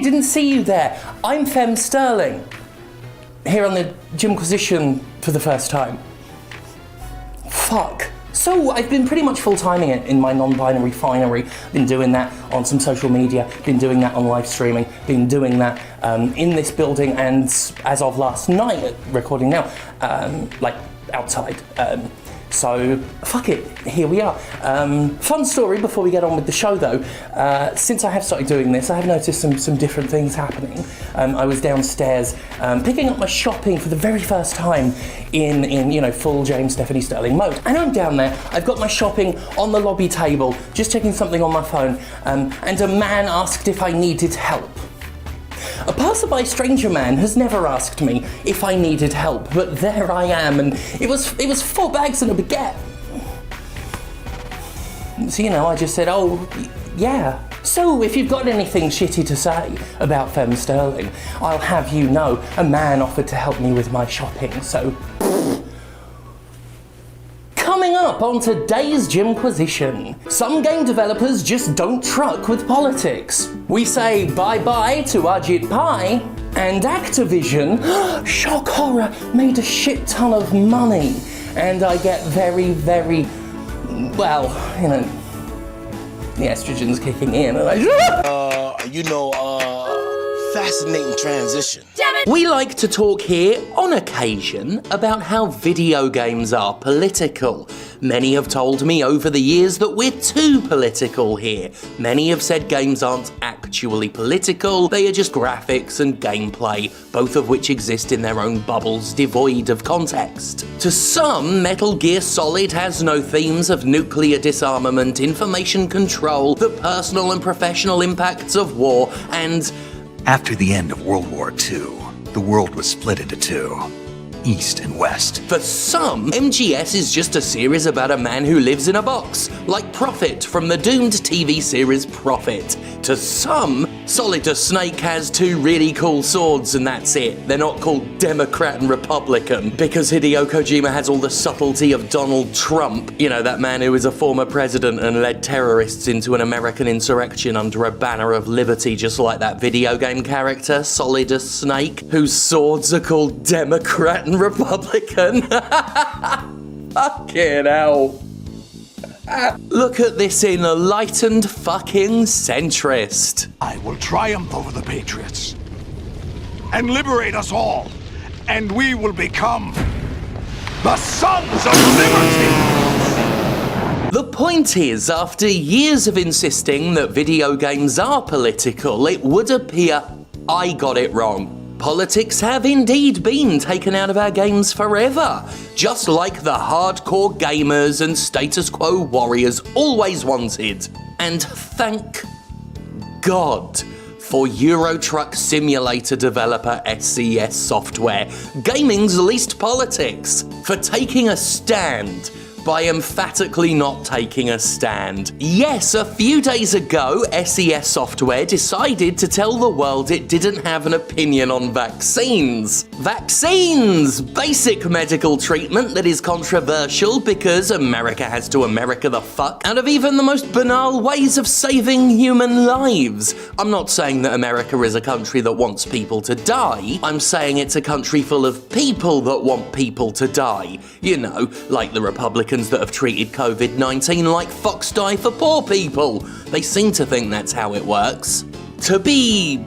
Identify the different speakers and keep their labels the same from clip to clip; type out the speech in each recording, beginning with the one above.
Speaker 1: didn't see you there. I'm Fem Sterling, here on the Jimquisition for the first time. Fuck. So I've been pretty much full-timing it in my non-binary finery. Been doing that on some social media, been doing that on live streaming, been doing that in this building, and as of last night, recording now, like outside. So, fuck it, here we are. Fun story before we get on with the show though. Since I have started doing this, I have noticed some different things happening. I was downstairs picking up my shopping for the very first time in you know, full James Stephanie Sterling mode. And I'm down there, I've got my shopping on the lobby table, just checking something on my phone, and a man asked if I needed help. A passerby stranger man has never asked me if I needed help, but there I am, and it was 4 bags and a baguette. So, you know, I just said, oh, yeah. So, if you've got anything shitty to say about Fem Sterling, I'll have you know, a man offered to help me with my shopping, so... Coming up on today's Jimquisition, some game developers just don't truck with politics. We say bye-bye to Ajit Pai, and Activision, shock horror, made a shit ton of money. And I get very, well, you know, the estrogen's kicking in, and
Speaker 2: fascinating transition.
Speaker 1: Damn it! We like to talk here, on occasion, about how video games are political. Many have told me over the years that we're too political here. Many have said games aren't actually political, they are just graphics and gameplay, both of which exist in their own bubbles devoid of context. To some, Metal Gear Solid has no themes of nuclear disarmament, information control, the personal and professional impacts of war, and...
Speaker 3: After the end of World War II, the world was split into two, East and West.
Speaker 1: For some, MGS is just a series about a man who lives in a box, like Prophet from the doomed TV series Prophet. To some, Solidus Snake has 2 really cool swords and that's it. They're not called Democrat and Republican, because Hideo Kojima has all the subtlety of Donald Trump. You know, that man who is a former president and led terrorists into an American insurrection under a banner of liberty, just like that video game character, Solidus Snake, whose swords are called Democrat and Republican. Fucking hell. Look at this enlightened fucking centrist.
Speaker 4: I will triumph over the Patriots and liberate us all, and we will become the Sons of Liberty!
Speaker 1: The point is, after years of insisting that video games are political, it would appear I got it wrong. Politics have indeed been taken out of our games forever, just like the hardcore gamers and status quo warriors always wanted. And thank God for Euro Truck Simulator developer SCS Software, gaming's least politics, for taking a stand by emphatically not taking a stand. Yes, a few days ago, SES Software decided to tell the world it didn't have an opinion on vaccines. Vaccines! Basic medical treatment that is controversial because America has to America the fuck out of even the most banal ways of saving human lives. I'm not saying that America is a country that wants people to die. I'm saying it's a country full of people that want people to die. You know, like the Republicans that have treated COVID-19 like fox die for poor people. They seem to think that's how it works. To be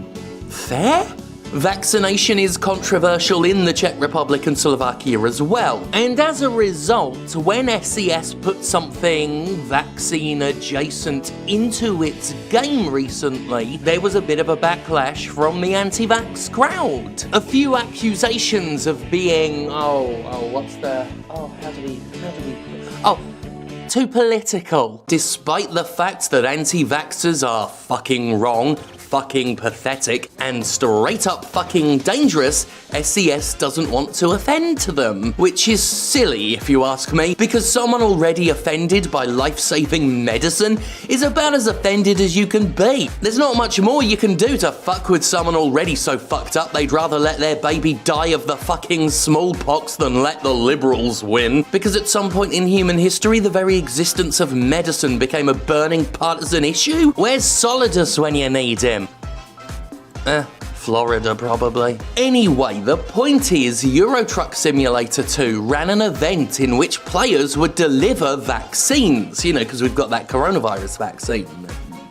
Speaker 1: fair, vaccination is controversial in the Czech Republic and Slovakia as well. And as a result, when SES put something vaccine adjacent into its game recently, there was a bit of a backlash from the anti-vax crowd. A few accusations of being, too political. Despite the fact that anti-vaxxers are fucking wrong, fucking pathetic, and straight up fucking dangerous, SES doesn't want to offend them. Which is silly, if you ask me, because someone already offended by life-saving medicine is about as offended as you can be. There's not much more you can do to fuck with someone already so fucked up they'd rather let their baby die of the fucking smallpox than let the liberals win. Because at some point in human history, the very existence of medicine became a burning partisan issue. Where's Solidus when you need him? Florida, probably. Anyway, the point is, Euro Truck Simulator 2 ran an event in which players would deliver vaccines, because we've got that coronavirus vaccine.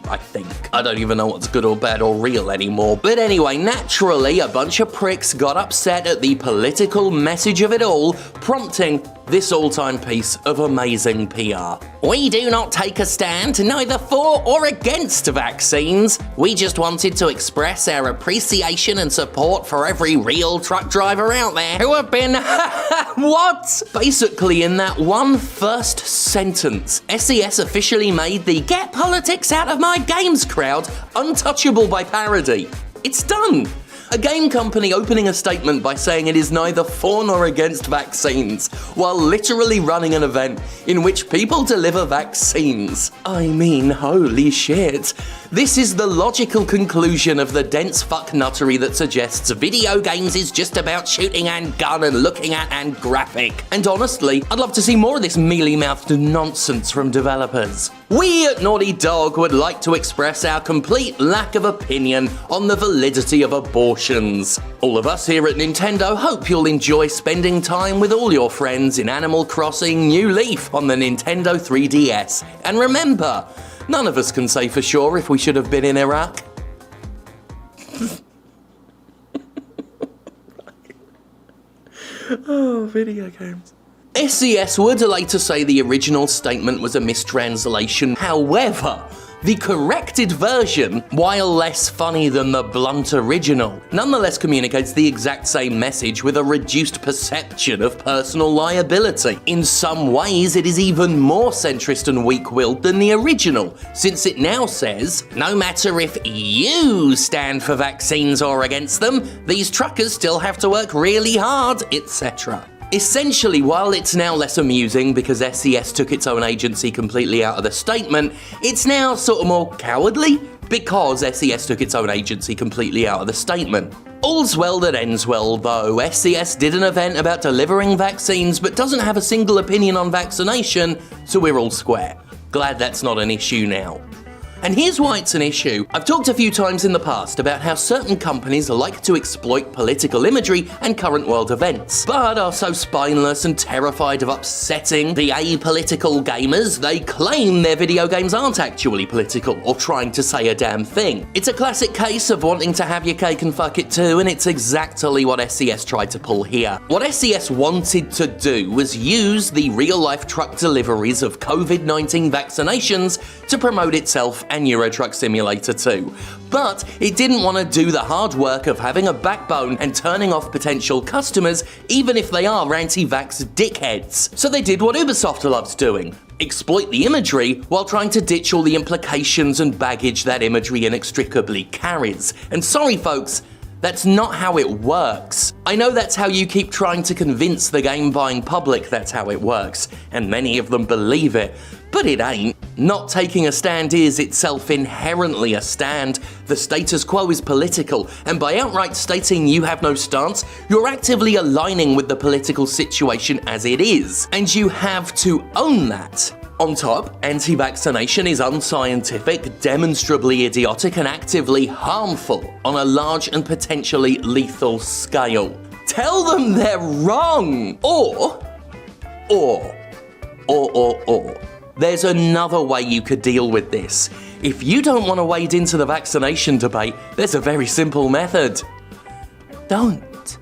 Speaker 1: I think. I don't even know what's good or bad or real anymore. But anyway, naturally, a bunch of pricks got upset at the political message of it all, prompting this all-time piece of amazing PR. We do not take a stand, neither for or against vaccines. We just wanted to express our appreciation and support for every real truck driver out there who have been... What? Basically, in that one first sentence, SES officially made the "get politics out of my games" crowd untouchable by parody. It's done. A game company opening a statement by saying it is neither for nor against vaccines, while literally running an event in which people deliver vaccines. I mean, holy shit. This is the logical conclusion of the dense fucknuttery that suggests video games is just about shooting and gun and looking at and graphic. And honestly, I'd love to see more of this mealy-mouthed nonsense from developers. We at Naughty Dog would like to express our complete lack of opinion on the validity of abortions. All of us here at Nintendo hope you'll enjoy spending time with all your friends in Animal Crossing New Leaf on the Nintendo 3DS. And remember, none of us can say for sure if we should have been in Iraq. Oh, video games. SES would later say the original statement was a mistranslation. However, the corrected version, while less funny than the blunt original, nonetheless communicates the exact same message with a reduced perception of personal liability. In some ways, it is even more centrist and weak-willed than the original, since it now says, no matter if you stand for vaccines or against them, these truckers still have to work really hard, etc. Essentially, while it's now less amusing because SES took its own agency completely out of the statement, it's now sort of more cowardly because SES took its own agency completely out of the statement. All's well that ends well, though. SES did an event about delivering vaccines but doesn't have a single opinion on vaccination, so we're all square. Glad that's not an issue now. And here's why it's an issue. I've talked a few times in the past about how certain companies like to exploit political imagery and current world events, but are so spineless and terrified of upsetting the apolitical gamers, they claim their video games aren't actually political or trying to say a damn thing. It's a classic case of wanting to have your cake and fuck it too, and it's exactly what SES tried to pull here. What SES wanted to do was use the real-life truck deliveries of COVID-19 vaccinations to promote itself and Euro Truck Simulator 2. But it didn't want to do the hard work of having a backbone and turning off potential customers, even if they are anti-vax dickheads. So they did what Ubisoft loves doing. Exploit the imagery while trying to ditch all the implications and baggage that imagery inextricably carries. And sorry folks, that's not how it works. I know that's how you keep trying to convince the game-buying public that's how it works, and many of them believe it, but it ain't. Not taking a stand is itself inherently a stand. The status quo is political, and by outright stating you have no stance, you're actively aligning with the political situation as it is, and you have to own that. On top, anti-vaccination is unscientific, demonstrably idiotic, and actively harmful on a large and potentially lethal scale. Tell them they're wrong! Or. There's another way you could deal with this. If you don't want to wade into the vaccination debate, there's a very simple method. Don't.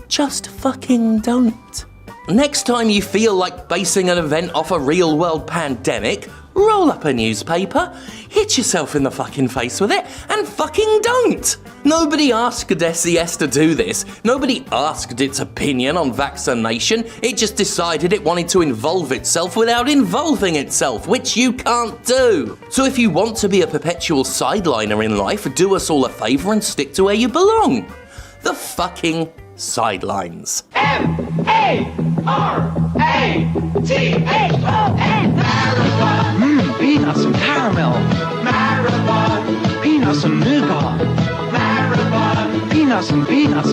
Speaker 1: Just fucking don't. Next time you feel like basing an event off a real-world pandemic, roll up a newspaper, hit yourself in the fucking face with it, and fucking don't! Nobody asked SES to do this. Nobody asked its opinion on vaccination. It just decided it wanted to involve itself without involving itself, which you can't do. So if you want to be a perpetual sideliner in life, do us all a favour and stick to where you belong. The fucking sidelines.
Speaker 5: M-A-R-A-T-H-O-N Marathon! Peanuts and caramel! Marathon! Peanuts and nougat! Marathon! Peanuts and peanuts!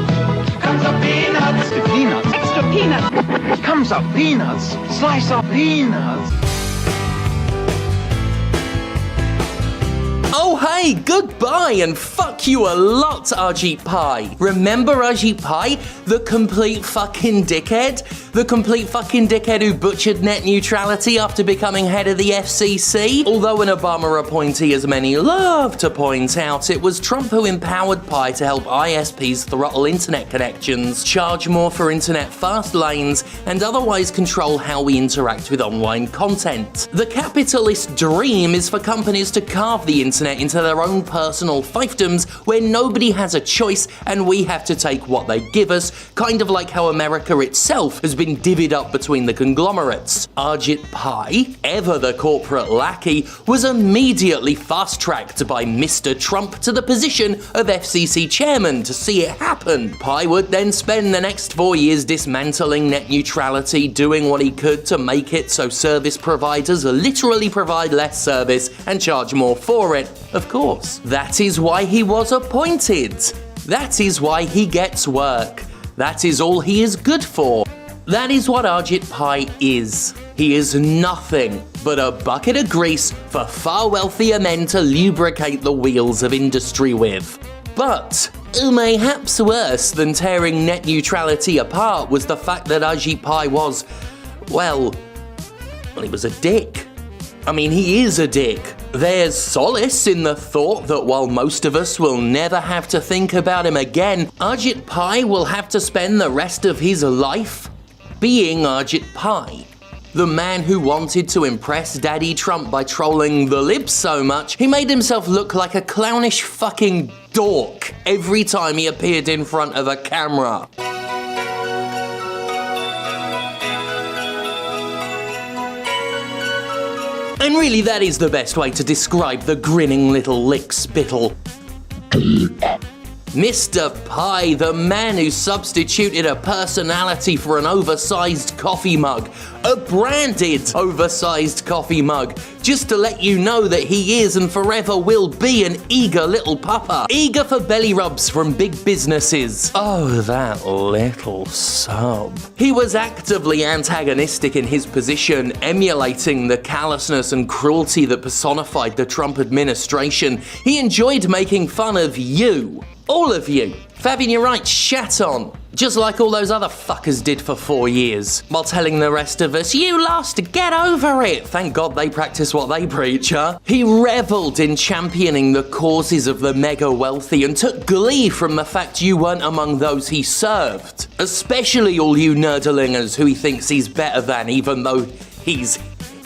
Speaker 5: Comes up peanuts! Extra peanuts! Extra peanuts! Comes up peanuts! Slice up peanuts!
Speaker 1: Oh hey, goodbye and fuck you a lot, Ajit Pai. Remember Ajit Pai? The complete fucking dickhead? The complete fucking dickhead who butchered net neutrality after becoming head of the FCC? Although an Obama appointee, as many love to point out, it was Trump who empowered Pai to help ISPs throttle internet connections, charge more for internet fast lanes, and otherwise control how we interact with online content. The capitalist dream is for companies to carve the internet into their own personal fiefdoms where nobody has a choice and we have to take what they give us, kind of like how America itself has been divvied up between the conglomerates. Ajit Pai, ever the corporate lackey, was immediately fast-tracked by Mr. Trump to the position of FCC chairman to see it happen. Pai would then spend the next 4 years dismantling net neutrality, doing what he could to make it so service providers literally provide less service and charge more for it, of course. That is why he was appointed. That is why he gets work. That is all he is good for. That is what Ajit Pai is. He is nothing but a bucket of grease for far wealthier men to lubricate the wheels of industry with. But mayhaps worse than tearing net neutrality apart was the fact that Ajit Pai was, well, he was a dick. I mean, he is a dick. There's solace in the thought that while most of us will never have to think about him again, Ajit Pai will have to spend the rest of his life being Ajit Pai. The man who wanted to impress Daddy Trump by trolling the libs so much, he made himself look like a clownish fucking dork every time he appeared in front of a camera. And really, that is the best way to describe the grinning little lick-spittle. Mr. Pai, the man who substituted a personality for an oversized coffee mug. A branded oversized coffee mug. Just to let you know that he is and forever will be an eager little pupper. Eager for belly rubs from big businesses. Oh, that little sub. He was actively antagonistic in his position, emulating the callousness and cruelty that personified the Trump administration. He enjoyed making fun of you. All of you. For having your right shat on. Just like all those other fuckers did for 4 years. While telling the rest of us, you lost, get over it. Thank God they practice what they preach, huh? He revelled in championing the causes of the mega wealthy and took glee from the fact you weren't among those he served. Especially all you nerdlingers who he thinks he's better than, even though he's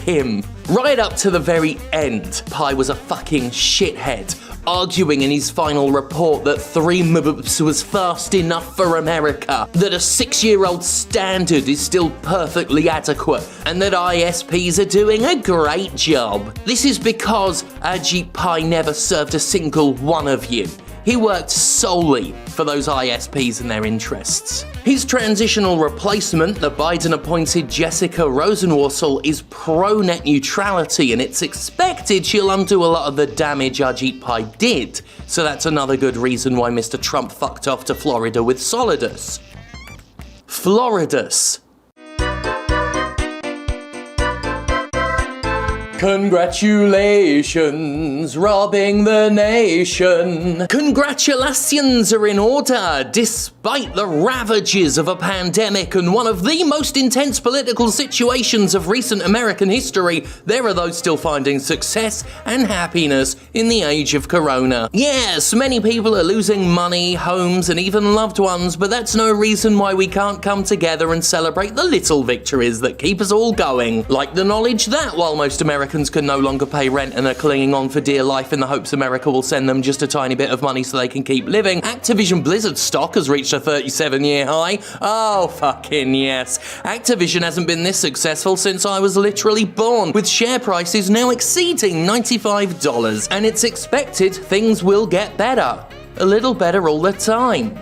Speaker 1: him. Right up to the very end, Pai was a fucking shithead, arguing in his final report that 3 mbps was fast enough for America, that a 6-year-old standard is still perfectly adequate, and that ISPs are doing a great job. This is because Ajit Pai never served a single one of you. He worked solely for those ISPs and their interests. His transitional replacement, the Biden-appointed Jessica Rosenworcel, is pro-net neutrality, and it's expected she'll undo a lot of the damage Ajit Pai did. So that's another good reason why Mr. Trump fucked off to Florida with Floridus. Floridus. Congratulations, robbing the nation. Congratulations are in order, despite the ravages of a pandemic and one of the most intense political situations of recent American history. There are those still finding success and happiness in the age of corona. Yes, many people are losing money, homes, and even loved ones, but that's no reason why we can't come together and celebrate the little victories that keep us all going. Like the knowledge that while most Americans can no longer pay rent and are clinging on for dear life in the hopes America will send them just a tiny bit of money so they can keep living, Activision Blizzard stock has reached a 37-year high. Oh, fucking yes. Activision hasn't been this successful since I was literally born, with share prices now exceeding $95. And it's expected things will get better. A little better all the time.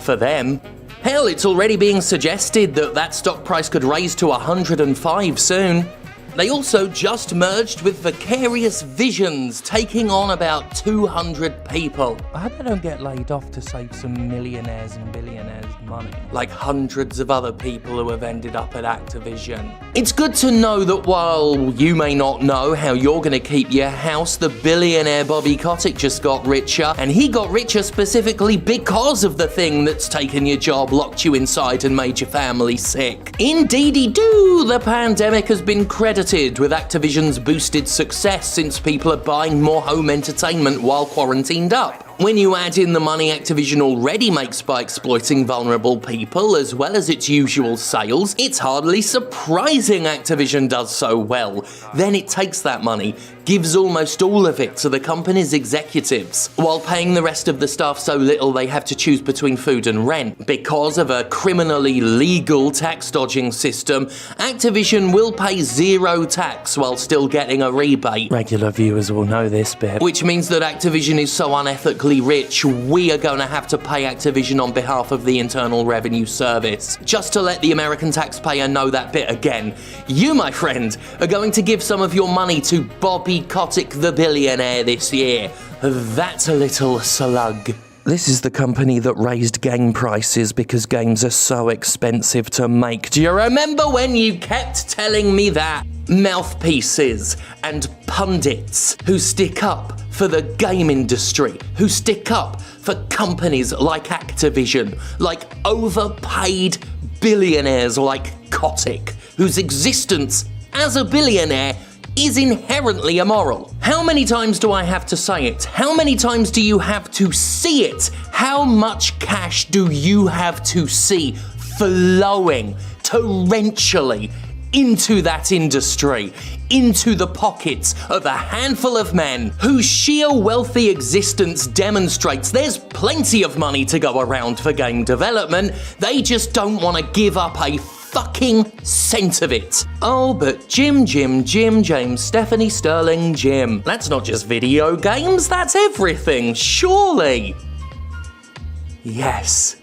Speaker 1: For them. Hell, it's already being suggested that stock price could raise to 105 soon. They also just merged with Vicarious Visions, taking on about 200 people. I hope they don't get laid off to save some millionaires and billionaires money, like hundreds of other people who have ended up at Activision. It's good to know that while you may not know how you're going to keep your house, the billionaire Bobby Kotick just got richer, and he got richer specifically because of the thing that's taken your job, locked you inside, and made your family sick. Indeedy-doo, the pandemic has been credited with Activision's boosted success since people are buying more home entertainment while quarantined up. When you add in the money Activision already makes by exploiting vulnerable people, as well as its usual sales, it's hardly surprising Activision does so well. Then it takes that money, gives almost all of it to the company's executives, while paying the rest of the staff so little they have to choose between food and rent. Because of a criminally legal tax dodging system, Activision will pay zero tax while still getting a rebate. Regular viewers will know this bit. Which means that Activision is so unethically rich, we are going to have to pay Activision on behalf of the Internal Revenue Service. Just to let the American taxpayer know that bit again, you, my friend, are going to give some of your money to Bobby Kotick the billionaire this year. That's a little slug. This is the company that raised game prices because games are so expensive to make. Do you remember when you kept telling me that? Mouthpieces and pundits who stick up for the game industry, who stick up for companies like Activision, like overpaid billionaires like Kotick, whose existence as a billionaire is inherently immoral. How many times do I have to say it? How many times do you have to see it? How much cash do you have to see flowing torrentially into that industry, into the pockets of a handful of men whose sheer wealthy existence demonstrates there's plenty of money to go around for game development, they just don't want to give up a fucking cent of it. Oh, but Jim, James, Stephanie, Sterling, Jim. That's not just video games, that's everything, surely. Yes.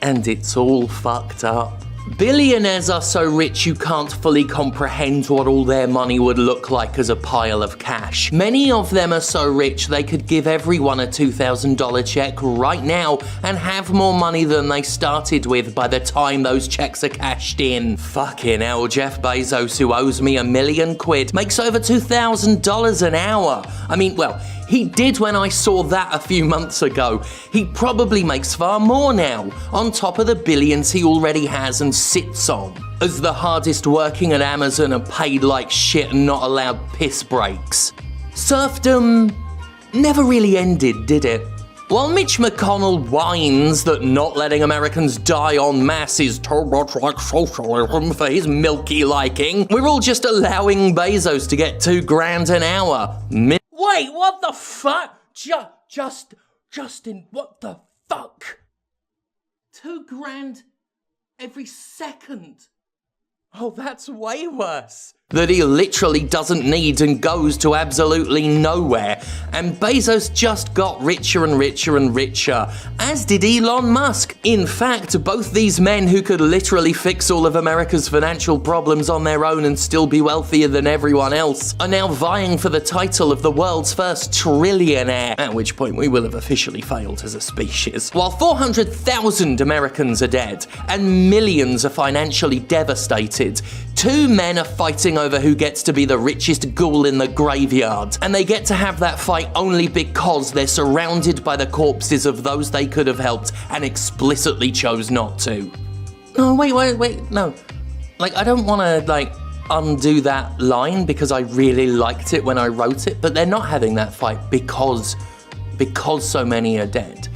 Speaker 1: And it's all fucked up. Billionaires are so rich you can't fully comprehend what all their money would look like as a pile of cash. Many of them are so rich they could give everyone a $2,000 check right now and have more money than they started with by the time those checks are cashed in. Fucking hell, Jeff Bezos, who owes me £1 million, makes over $2,000 an hour. I mean, well, he did when I saw that a few months ago. He probably makes far more now, on top of the billions he already has and sits on. As the hardest working at Amazon are paid like shit and not allowed piss breaks. Serfdom never really ended, did it? While Mitch McConnell whines that not letting Americans die en masse is too much like socialism for his milky liking, we're all just allowing Bezos to get $2,000 an hour. Wait, what the fuck? Justin, what the fuck? $2,000 every second. Oh, that's way worse. That he literally doesn't need and goes to absolutely nowhere. And Bezos just got richer and richer and richer, as did Elon Musk. In fact, both these men who could literally fix all of America's financial problems on their own and still be wealthier than everyone else are now vying for the title of the world's first trillionaire, at which point we will have officially failed as a species. While 400,000 Americans are dead and millions are financially devastated, two men are fighting over who gets to be the richest ghoul in the graveyard, and they get to have that fight only because they're surrounded by the corpses of those they could have helped and explicitly chose not to. No, wait, no. Like, I don't want to, undo that line because I really liked it when I wrote it, but they're not having that fight because so many are dead.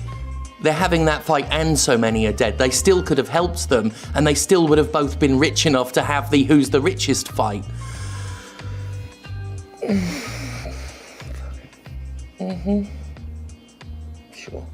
Speaker 1: They're having that fight and so many are dead. They still could have helped them, and they still would have both been rich enough to have the who's the richest fight. Sure.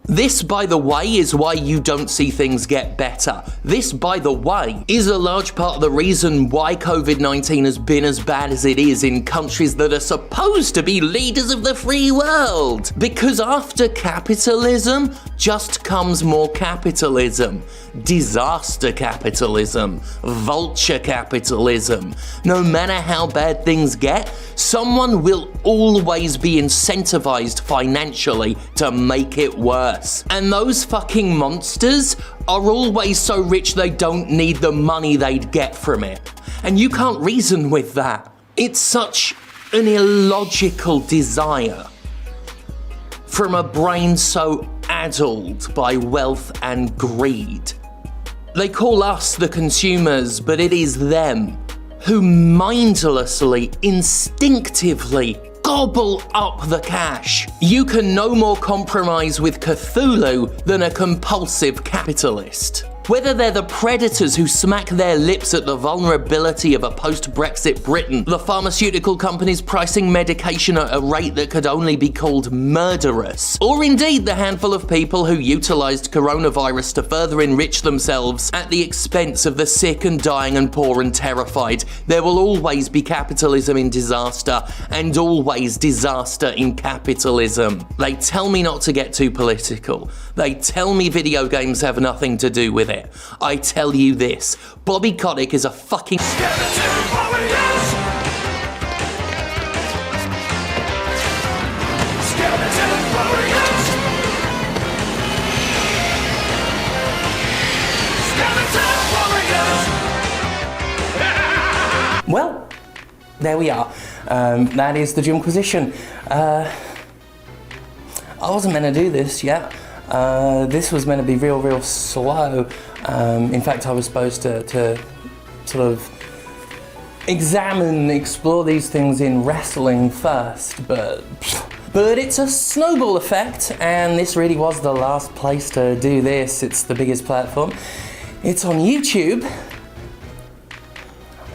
Speaker 1: This, by the way, is why you don't see things get better. This, by the way, is a large part of the reason why COVID-19 has been as bad as it is in countries that are supposed to be leaders of the free world. Because after capitalism just comes more capitalism. Disaster capitalism. Vulture capitalism. No matter how bad things get, someone will always be incentivized financially to make it worse. And those fucking monsters are always so rich they don't need the money they'd get from it. And you can't reason with that. It's such an illogical desire from a brain so addled by wealth and greed. They call us the consumers, but it is them who mindlessly, instinctively gobble up the cash. You can no more compromise with Cthulhu than a compulsive capitalist. Whether they're the predators who smack their lips at the vulnerability of a post-Brexit Britain, the pharmaceutical companies pricing medication at a rate that could only be called murderous, or indeed the handful of people who utilised coronavirus to further enrich themselves at the expense of the sick and dying and poor and terrified, there will always be capitalism in disaster and always disaster in capitalism. They tell me not to get too political. They tell me video games have nothing to do with it. I tell you this, Bobby Kotick is a fucking skeleton warriors! Skeleton warriors! Skeleton warriors! Well, there we are. That is the Jimquisition. I wasn't meant to do this yet. This was meant to be real slow. In fact, I was supposed to sort of explore these things in wrestling first, but it's a snowball effect, and this really was the last place to do this. It's the biggest platform. It's on YouTube.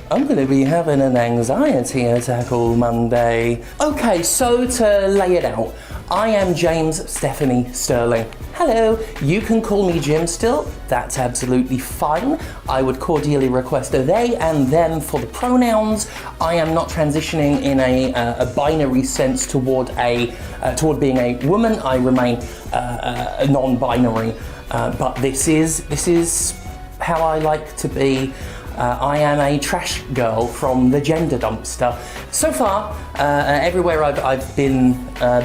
Speaker 1: I'm going to be having an anxiety attack all Monday. Okay, so to lay it out, I am James Stephanie Sterling. Hello, you can call me Jim still, that's absolutely fine. I would cordially request a they and them for the pronouns. I am not transitioning in a binary sense toward being a woman. I remain non-binary, but this is how I like to be. I am a trash girl from the gender dumpster. So far, everywhere I've been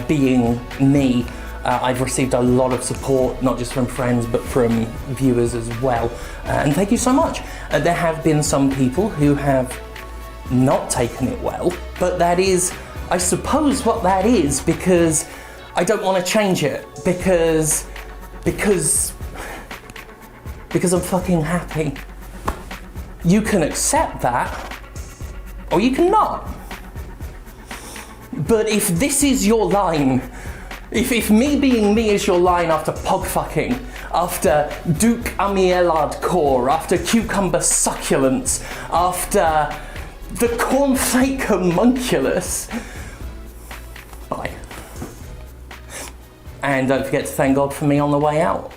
Speaker 1: being me, I've received a lot of support, not just from friends, but from viewers as well. And thank you so much. There have been some people who have not taken it well, but that is, I suppose, what that is, because I don't want to change it, because I'm fucking happy. You can accept that, or you cannot. But if this is your line, if me being me is your line after pog fucking, after Duke Amielard core, after cucumber succulents, after the cornflake homunculus, bye. And don't forget to thank God for me on the way out.